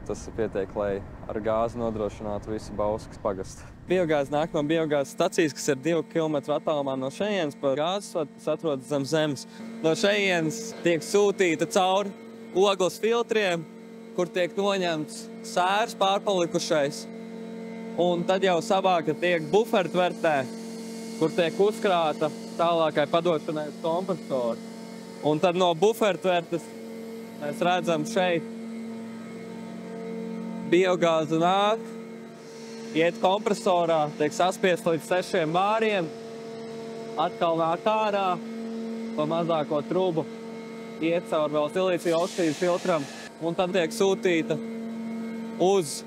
Tas pietiek, lai ar gāzi nodrošinātu visu Bauskas pagastu. Biogāze nāk no biogāzes stacijas, kas ir 2 kilometru attālumā no šejienes, pa gāzes vads atrodas zem zemes. No šejienes tiek sūtīta cauri ogles filtriem, kur tiek noņemts sērs pārpalikušais. Un tad jau savākta tiek bufertvertē, kur tiek uzkrāta tālākai padošanai uz kompresoru. Un tad no bufertvertes mēs redzam šeit biogāze nāk, iet kompresorā, tiek saspiest līdz 6 bāriem, atkal nāk ārā, pa mazāko trubu, iet caur vēl silīcija oksīdu filtram, un tad tiek sūtīta uz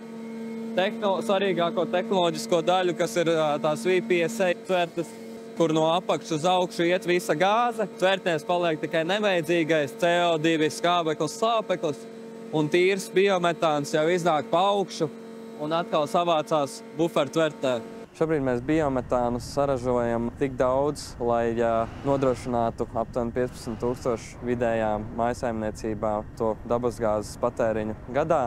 svarīgāko tehnoloģisko daļu, kas ir tās VPSA tvertes, kur no apakšas uz augšu iet visa gāze. Tvertnēs paliek tikai nevajadzīgais CO2 skābeklis, slāpeklis, un tīrs biometāns jau iznāk pa augšu un atkal savācās bufertvertē. Šobrīd mēs biometānu saražojam tik daudz, lai nodrošinātu aptuveni 15 000 vidējā mājsaimniecībā to dabasgāzes patēriņu gadā.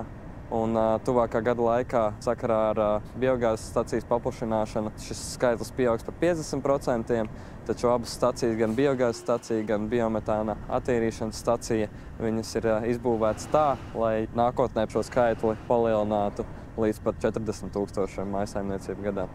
Un tuvākā gada laikā, sakarā ar biogāzes stacijas paplašināšanu, šis skaitlis pieaugs par 50%, taču abas stacijas, gan biogāzes stacija, gan biometāna attīrīšanas stacija, viņas ir izbūvētas tā, lai nākotnē šo skaitli palielinātu līdz pat 40 000 mājsaimniecību gadā.